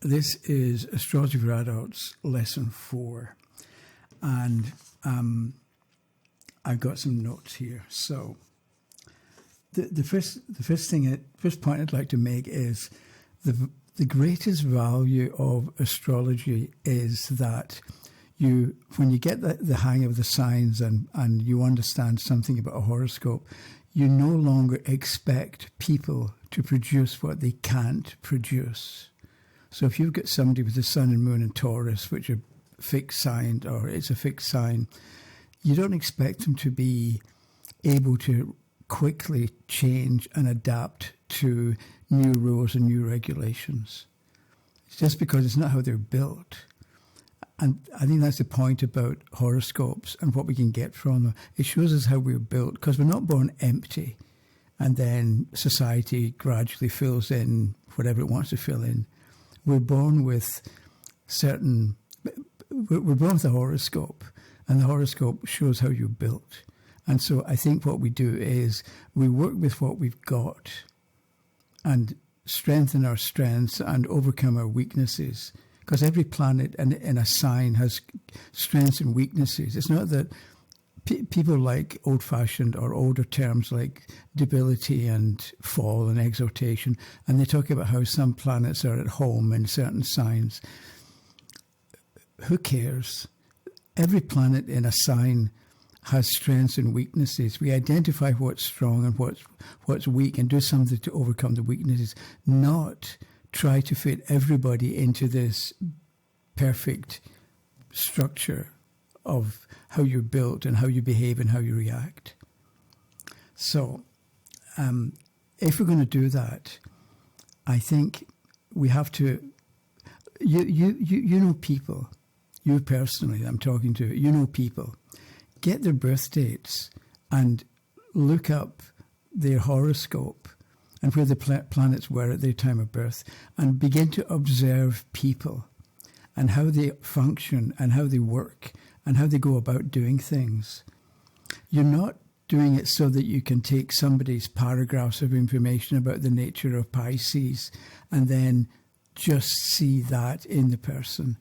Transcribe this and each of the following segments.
This is Astrology for Adults, Lesson 4. And I've got some notes here. So the first point I'd like to make is the greatest value of astrology is that when you get the hang of the signs and you understand something about a horoscope, you no longer expect people to produce what they can't produce. So if you've got somebody with the sun and moon and Taurus, which are fixed signs, or it's a fixed sign, you don't expect them to be able to quickly change and adapt to new rules and new regulations. It's just because it's not how they're built. And I think that's the point about horoscopes and what we can get from them. It shows us how we're built, because we're not born empty and then society gradually fills in whatever it wants to fill in. We're born with we're born with a horoscope, and the horoscope shows how you're built. And so I think what we do is we work with what we've got and strengthen our strengths and overcome our weaknesses. Because every planet in a sign has strengths and weaknesses. It's not that people like old-fashioned or older terms like debility and fall and exaltation, and they talk about how some planets are at home in certain signs. Who cares? Every planet in a sign has strengths and weaknesses. We identify what's strong and what's weak and do something to overcome the weaknesses, not try to fit everybody into this perfect structure of how you're built and how you behave and how you react. So if we're going to do that, I think we have to, you know people, you personally, I'm talking to, you know people, get their birth dates and look up their horoscope and where the planets were at their time of birth, and begin to observe people and how they function and how they work and how they go about doing things. You're not doing it so that you can take somebody's paragraphs of information about the nature of Pisces and then just see that in the person.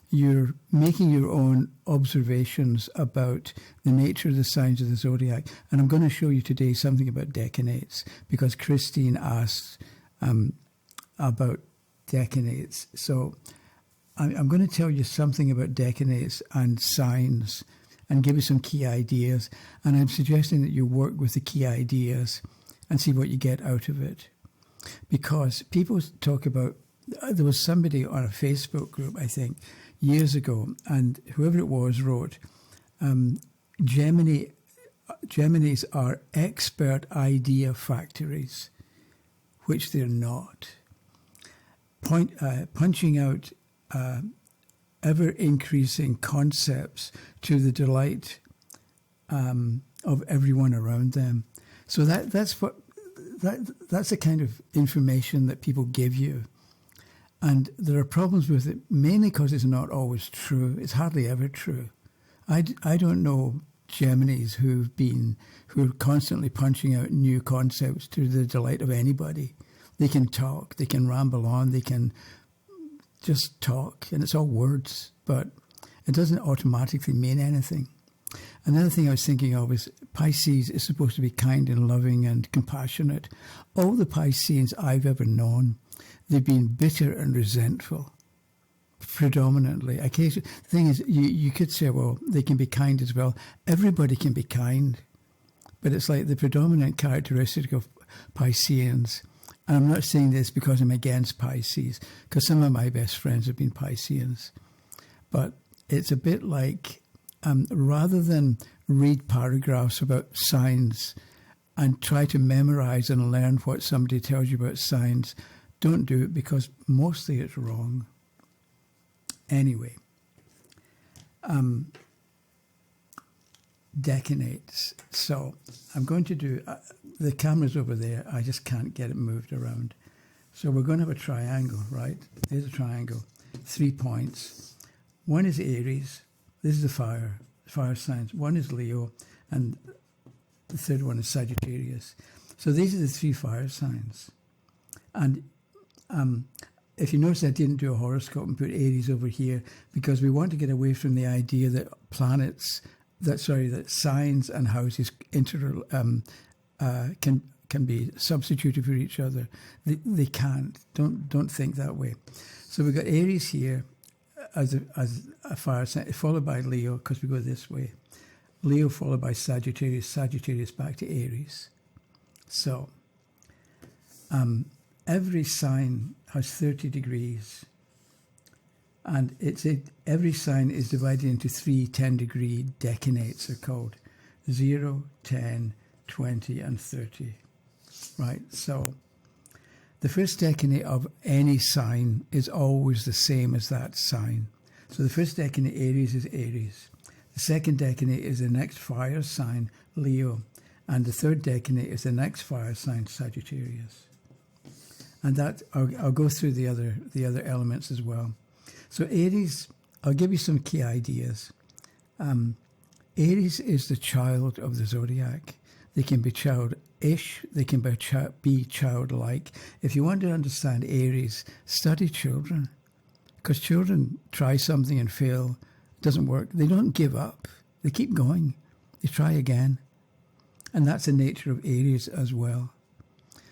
You're making your own observations about the nature of the signs of the zodiac. And I'm going to show you today something about decanates, because Christine asked about decanates. So I'm going to tell you something about decanates and signs and give you some key ideas. And I'm suggesting that you work with the key ideas and see what you get out of it. Because people talk about, there was somebody on a Facebook group, I think, years ago, and whoever it was wrote, Geminis are expert idea factories, which they're not. Punching out ever-increasing concepts to the delight of everyone around them. So that's the kind of information that people give you. And there are problems with it, mainly because it's not always true. It's hardly ever true. I don't know Geminis who are constantly punching out new concepts to the delight of anybody. They can talk, they can ramble on, they can just talk, and it's all words, but it doesn't automatically mean anything. Another thing I was thinking of is Pisces is supposed to be kind and loving and compassionate. All the Pisceans I've ever known, they've been bitter and resentful, predominantly. Occasionally, the thing is, you could say, well, they can be kind as well. Everybody can be kind, but it's like the predominant characteristic of Pisceans. And I'm not saying this because I'm against Pisces, because some of my best friends have been Pisceans. But it's a bit like, rather than read paragraphs about signs and try to memorize and learn what somebody tells you about signs, don't do it, because mostly it's wrong. Anyway, decanates. So I'm going to do, the camera's over there, I just can't get it moved around. So we're going to have a triangle, right? There's a triangle, 3 points. One is Aries, this is the fire signs. One is Leo, and the third one is Sagittarius. So these are the 3 fire signs. And if you notice, I didn't do a horoscope and put Aries over here because we want to get away from the idea that that signs and houses can be substituted for each other. They can't. Don't think that way. So we've got Aries here as a fire sign, followed by Leo, because we go this way. Leo followed by Sagittarius, Sagittarius back to Aries. So every sign has 30 degrees, and every sign is divided into 3 10-degree decanates, are called 0, 10, 20, and 30. Right, so the first decanate of any sign is always the same as that sign. So the first decanate, Aries, is Aries. The second decanate is the next fire sign, Leo. And the third decanate is the next fire sign, Sagittarius. And that I'll go through the other elements as well. So Aries, I'll give you some key ideas. Aries is the child of the zodiac. They can be childish, they can be childlike. If you want to understand Aries, study children. Because children try something and fail, it doesn't work. They don't give up. They keep going. They try again. And that's the nature of Aries as well.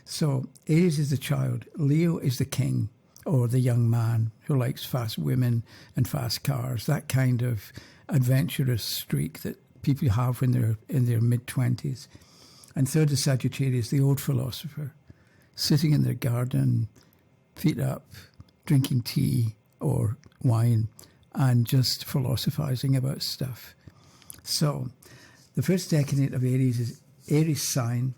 So Aries is the child. Leo is the king, or the young man who likes fast women and fast cars, that kind of adventurous streak that people have when they're in their mid-20s. And third is Sagittarius, the old philosopher, sitting in their garden, feet up, drinking tea or wine, and just philosophizing about stuff. So the first decanate of Aries is Aries sign,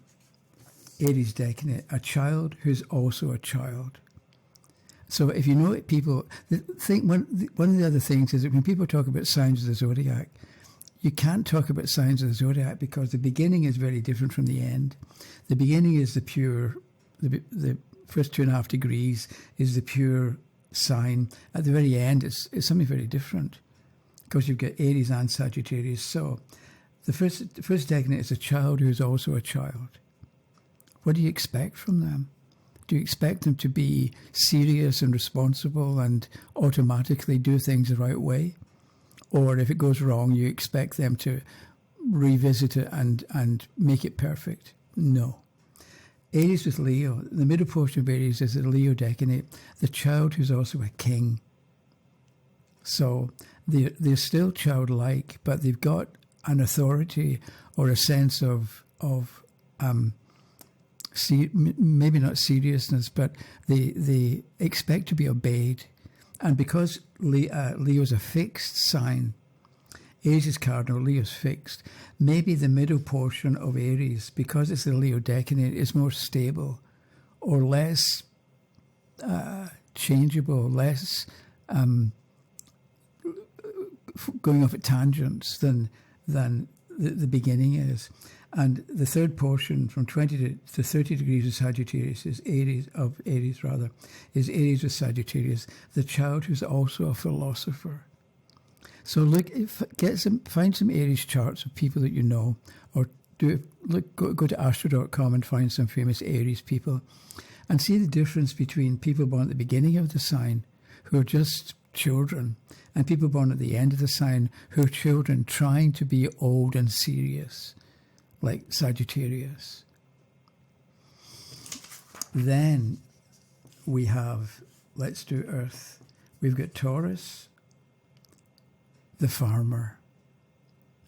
Aries decanate, a child who's also a child. So if you know it, people think one of the other things is that when people talk about signs of the zodiac, you can't talk about signs of the zodiac because the beginning is very different from the end. The beginning is the first 2.5 degrees is the pure sign. At the very end, it's something very different because you've got Aries and Sagittarius. So the first decanate is a child who is also a child. What do you expect from them? Do you expect them to be serious and responsible and automatically do things the right way? Or if it goes wrong, you expect them to revisit it and make it perfect? No. Aries with Leo, the middle portion of Aries is the Leo decanate, the child who's also a king. So they're still childlike, but they've got an authority or a sense of maybe not seriousness, but they expect to be obeyed. And because Leo's a fixed sign, Aries is cardinal, Leo's fixed, maybe the middle portion of Aries, because it's the Leo decanate, is more stable or less changeable, less going off at tangents than the beginning is. And the third portion, from 20 to 30 degrees of Sagittarius, is Aries with Sagittarius, the child who's also a philosopher. So find some Aries charts of people that you know, or go to astro.com and find some famous Aries people, and see the difference between people born at the beginning of the sign, who are just children, and people born at the end of the sign, who are children trying to be old and serious, like Sagittarius. Then we have, let's do Earth. We've got Taurus, the farmer.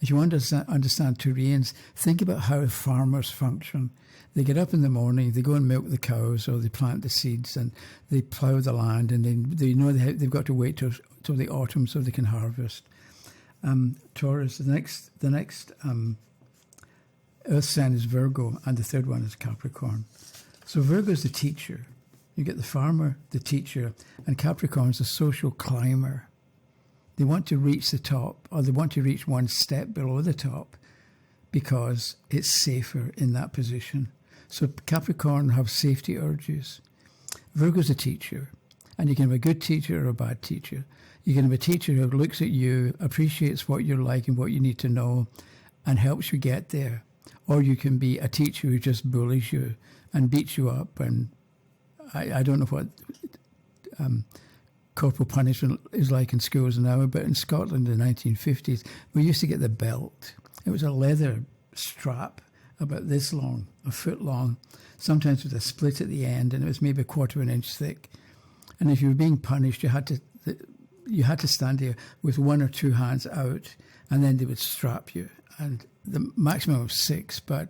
If you want to understand Taurians, think about how farmers function. They get up in the morning, they go and milk the cows, or they plant the seeds, and they plough the land, and they know they've got to wait till the autumn so they can harvest. Taurus, the next Earth sign is Virgo, and the third one is Capricorn. So Virgo is the teacher. You get the farmer, the teacher, and Capricorn is the social climber. They want to reach the top, or they want to reach one step below the top because it's safer in that position. So Capricorn have safety urges. Virgo's a teacher, and you can have a good teacher or a bad teacher. You can have a teacher who looks at you, appreciates what you're like and what you need to know, and helps you get there. Or you can be a teacher who just bullies you and beats you up. And I don't know what corporal punishment is like in schools now, but in Scotland in the 1950s, we used to get the belt. It was a leather strap about this long, a foot long, sometimes with a split at the end, and it was maybe a quarter of an inch thick. And if you were being punished, you had to stand there with one or two hands out, and then they would strap you. And the maximum of 6, but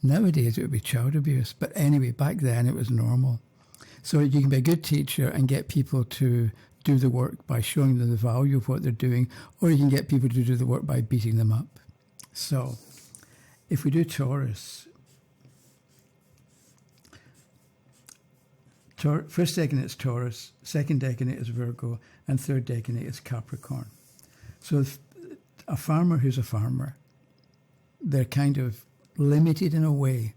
nowadays it would be child abuse. But anyway, back then it was normal. So you can be a good teacher and get people to do the work by showing them the value of what they're doing, or you can get people to do the work by beating them up. So if we do Taurus, first decanate is Taurus, second decanate is Virgo, and third decanate is Capricorn. So a farmer who's a farmer, they're kind of limited in a way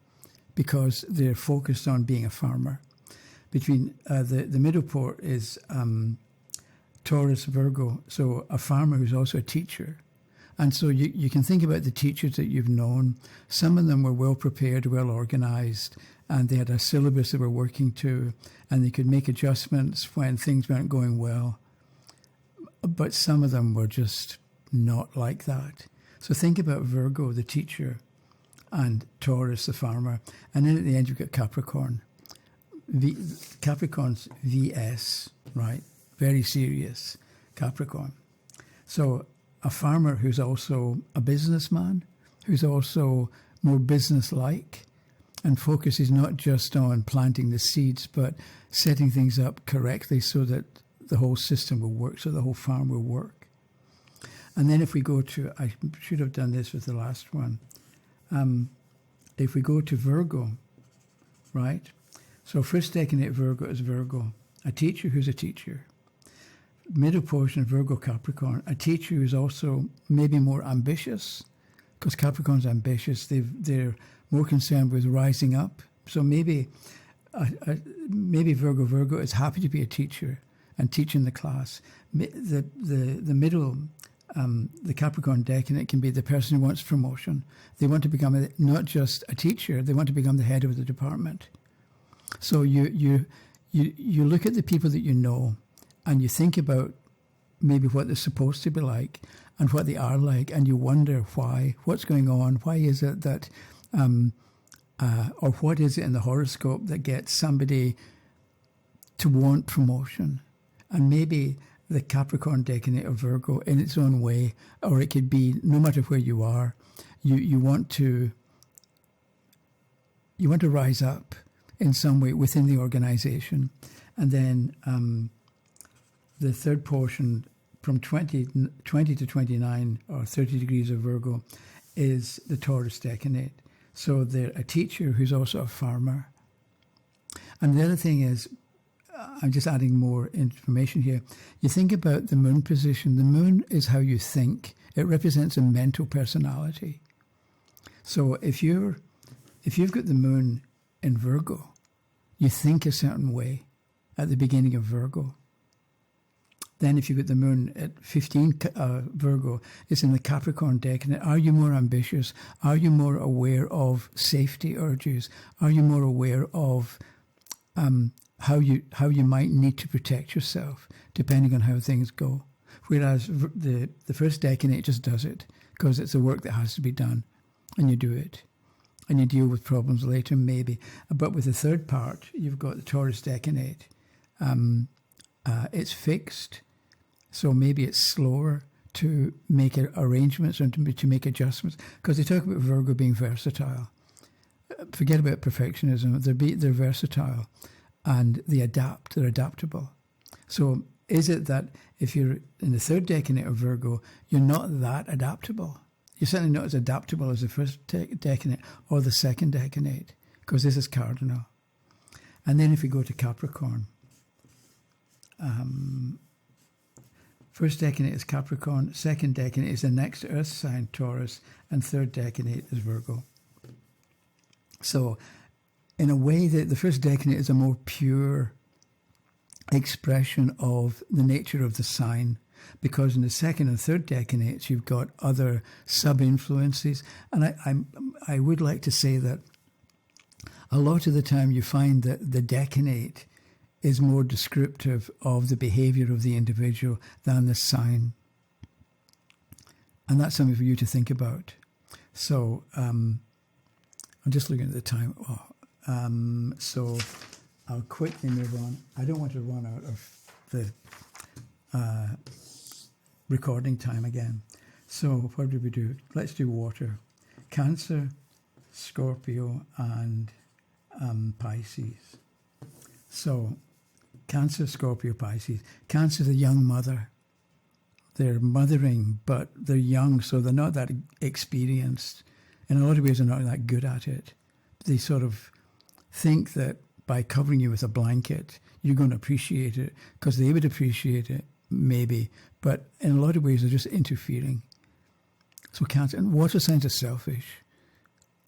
because they're focused on being a farmer. Between the middle port is Taurus, Virgo, so a farmer who's also a teacher. And so you can think about the teachers that you've known. Some of them were well prepared, well organised, and they had a syllabus they were working to, and they could make adjustments when things weren't going well. But some of them were just not like that. So think about Virgo, the teacher, and Taurus, the farmer, and then at the end you've got Capricorn. Capricorn's VS, right? Very serious, Capricorn. So a farmer who's also a businessman, who's also more business-like, and focuses not just on planting the seeds, but setting things up correctly so that the whole system will work, so the whole farm will work. And then if we go to, I should have done this with the last one. If we go to Virgo, right? So first decanate Virgo is Virgo, a teacher who's a teacher. Middle portion, Virgo, Capricorn, a teacher who's also maybe more ambitious, because Capricorn's ambitious. They're more concerned with rising up. So maybe Virgo is happy to be a teacher and teach in the class. The middle, the Capricorn decanate can be the person who wants promotion. They want to become not just a teacher, they want to become the head of the department. So you look at the people that you know and you think about maybe what they're supposed to be like and what they are like, and you wonder why, what's going on, why is it that, or what is it in the horoscope that gets somebody to want promotion? And maybe the Capricorn decanate of Virgo in its own way, or it could be no matter where you are, you want to rise up in some way within the organization. And then the third portion from 20 to 29 or 30 degrees of Virgo is the Taurus decanate. So they're a teacher who's also a farmer. And the other thing is, I'm just adding more information here. You think about the moon position. The moon is how you think. It represents a mental personality. So if you've got the moon in Virgo, you think a certain way at the beginning of Virgo. Then if you've got the moon at 15 Virgo, it's in the Capricorn decanate. Are you more ambitious? Are you more aware of safety urges? Are you more aware of how you might need to protect yourself, depending on how things go? Whereas the first decanate just does it because it's the work that has to be done, and you do it. And you deal with problems later, maybe. But with the third part, you've got the Taurus decanate. It's fixed, so maybe it's slower to make arrangements and to make adjustments. Because they talk about Virgo being versatile. Forget about perfectionism. They're versatile, and they adapt. They're adaptable. So is it that if you're in the third decanate of Virgo, you're not that adaptable? You're certainly not as adaptable as the first decanate or the second decanate, because this is cardinal. And then if we go to Capricorn, first decanate is Capricorn, second decanate is the next Earth sign, Taurus, and third decanate is Virgo. So in a way, the first decanate is a more pure expression of the nature of the sign, because in the second and third decanates, you've got other sub-influences. And I would like to say that a lot of the time you find that the decanate is more descriptive of the behaviour of the individual than the sign. And that's something for you to think about. So I'm just looking at the time. So I'll quickly move on. I don't want to run out of the recording time again. So what did we do? Let's do water. Cancer, Scorpio, and Pisces. So Cancer, Scorpio, Pisces. Cancer, the young mother. They're mothering, but they're young, so they're not that experienced. In a lot of ways, they're not that good at it. They sort of think that by covering you with a blanket, you're going to appreciate it, because they would appreciate it, maybe. But in a lot of ways, they're just interfering. So Cancer, and water signs are selfish.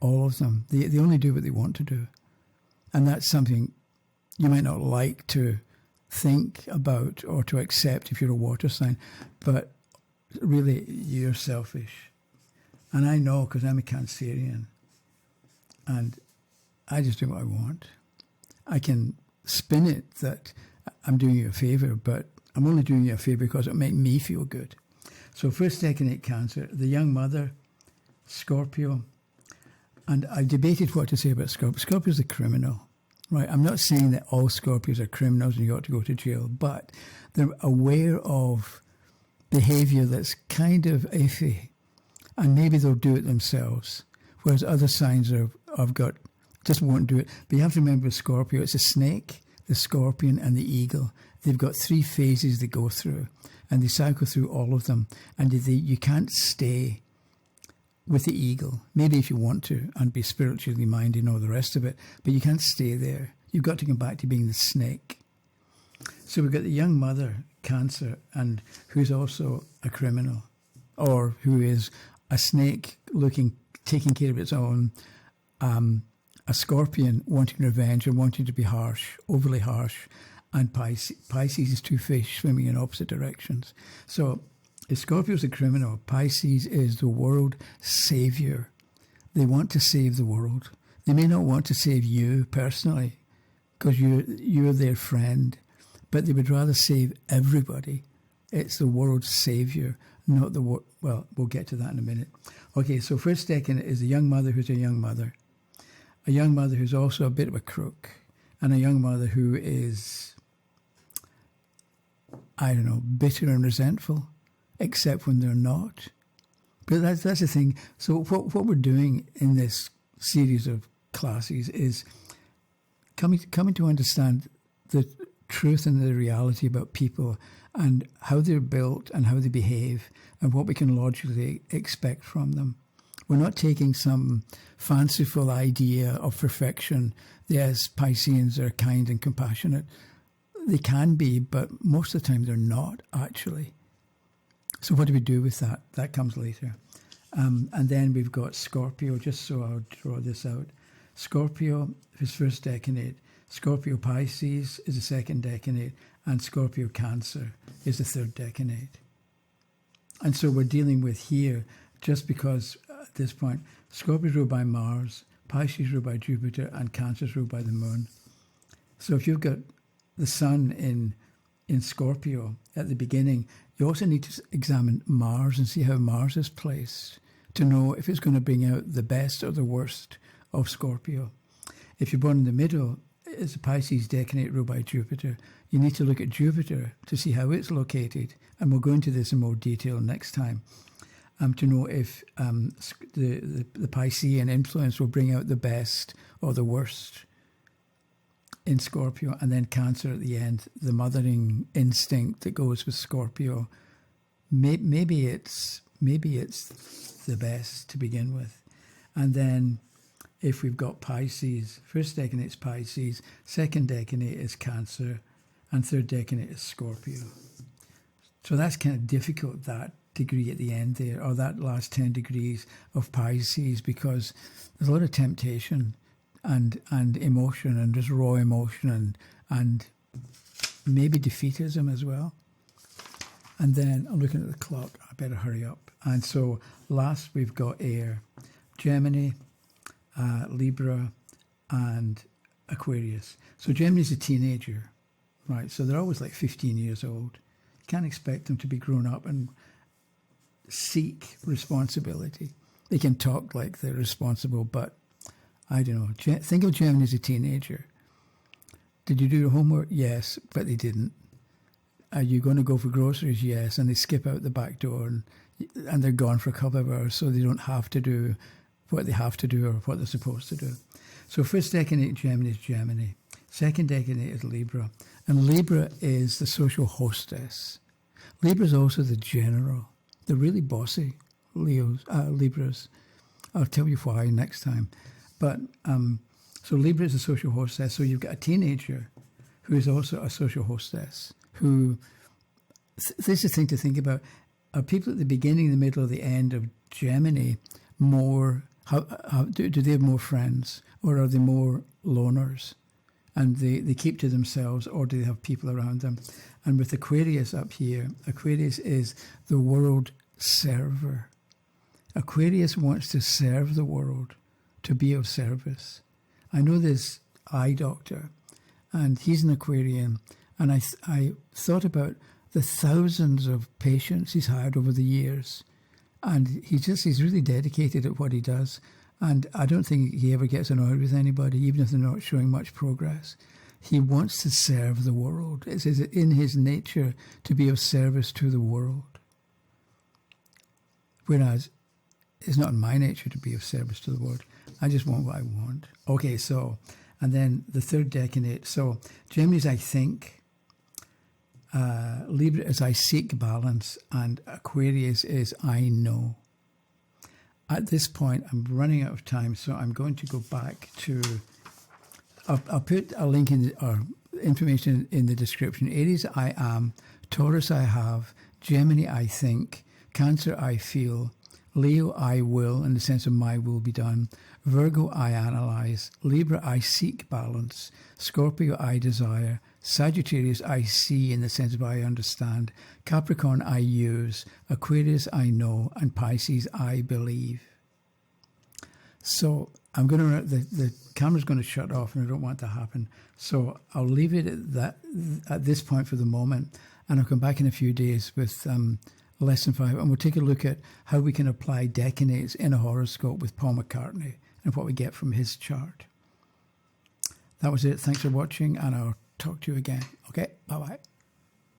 All of them. They only do what they want to do. And that's something you might not like to think about or to accept if you're a water sign, but really you're selfish. And I know, because I'm a Cancerian, and I just do what I want. I can spin it that I'm doing you a favour, but I'm only doing you a favour because it'll make me feel good. So first decanate Cancer, the young mother, Scorpio. And I debated what to say about Scorpio. Scorpio's a criminal. Right, I'm not saying that all Scorpios are criminals and you ought to go to jail, but they're aware of behaviour that's kind of iffy, and maybe they'll do it themselves, whereas other signs have got, just won't do it. But you have to remember with Scorpio, it's a snake, the scorpion, and the eagle. They've got 3 phases they go through, and they cycle through all of them, and you can't stay with the eagle, maybe if you want to, and be spiritually minded and all the rest of it, but you can't stay there. You've got to come back to being the snake. So we've got the young mother, Cancer, and who's also a criminal, or who is a snake taking care of its own, a scorpion wanting revenge and wanting to be harsh, overly harsh, and Pisces is 2 fish swimming in opposite directions. So if Scorpio's a criminal, Pisces is the world saviour. They want to save the world. They may not want to save you personally, because you're their friend, but they would rather save everybody. It's the world's saviour, not the world. Well, we'll get to that in a minute. Okay, so first decan is a young mother who's a young mother who's also a bit of a crook, and a young mother who is, I don't know, bitter and resentful, except when they're not. But that's the thing. So what we're doing in this series of classes is coming to understand the truth and the reality about people and how they're built and how they behave and what we can logically expect from them. We're not taking some fanciful idea of perfection. Yes, Pisceans are kind and compassionate. They can be, but most of the time they're not, actually. So what do we do with that? That comes later. And then we've got Scorpio, just so I'll draw this out. Scorpio is first decanate. Scorpio Pisces is the second decanate. And Scorpio Cancer is the third decanate. And so we're dealing with here, just because at this point, Scorpio is ruled by Mars, Pisces is ruled by Jupiter, and Cancer is ruled by the Moon. So if you've got the Sun in Scorpio at the beginning, you also need to examine Mars and see how Mars is placed to know if it's going to bring out the best or the worst of Scorpio. If you're born in the middle, it's a Pisces decanate ruled by Jupiter. You need to look at Jupiter to see how it's located, and we'll go into this in more detail next time, to know if the Piscean influence will bring out the best or the worst in Scorpio. And then Cancer at the end, the mothering instinct that goes with Scorpio. Maybe it's the best to begin with. And then if we've got Pisces, first decanate is Pisces, second decanate is Cancer, and third decanate is Scorpio. So that's kind of difficult, that degree at the end there, or that last 10 degrees of Pisces, because there's a lot of temptation and emotion, and just raw emotion, and maybe defeatism as well. And then I'm looking at the clock, I better hurry up. And so last we've got air, Gemini, Libra, and Aquarius. So Gemini's a teenager. right? So they're always like 15 years old. You can't expect them to be grown up and seek responsibility. They can talk like they're responsible, but I don't know. Think of Gemini as a teenager. Did you do your homework? Yes, but they didn't. Are you going to go for groceries? Yes, and they skip out the back door and they're gone for a couple of hours, so they don't have to do what they have to do or what they're supposed to do. So first decanate Gemini is Gemini. Second decanate is Libra. And Libra is the social hostess. Libra is also the general. They're really bossy, Libras. I'll tell you why next time. But so Libra is a social hostess. So you've got a teenager who is also a social hostess. Who, this is the thing to think about. Are people at the beginning, the middle, or the end of Gemini more? Do they have more friends, or are they more loners, and they keep to themselves, or do they have people around them? And with Aquarius up here, Aquarius is the world server. Aquarius wants to serve the world, to be of service. I know this eye doctor, and he's an Aquarian, and I thought about the thousands of patients he's hired over the years, and he's really dedicated at what he does, and I don't think he ever gets annoyed with anybody, even if they're not showing much progress. He wants to serve the world. It's in his nature to be of service to the world. Whereas it's not in my nature to be of service to the world. I just want what I want. Okay, so, and then the third decanate. So Gemini's I think, Libra is I seek balance, and Aquarius is I know. At this point, I'm running out of time, so I'm going to go back to, I'll put a link or information in the description. Aries I am, Taurus I have, Gemini I think, Cancer I feel, Leo I will, in the sense of my will be done, Virgo I analyze, Libra I seek balance, Scorpio I desire, Sagittarius I see in the sense of I understand, Capricorn I use, Aquarius I know, and Pisces I believe. So I'm going to, the camera's going to shut off, and I don't want that to happen. So I'll leave it at this point for the moment, and I'll come back in a few days with lesson 5, and we'll take a look at how we can apply decanates in a horoscope with Paul McCartney and what we get from his chart. That was it. Thanks for watching, and I'll talk to you again. Okay, bye-bye.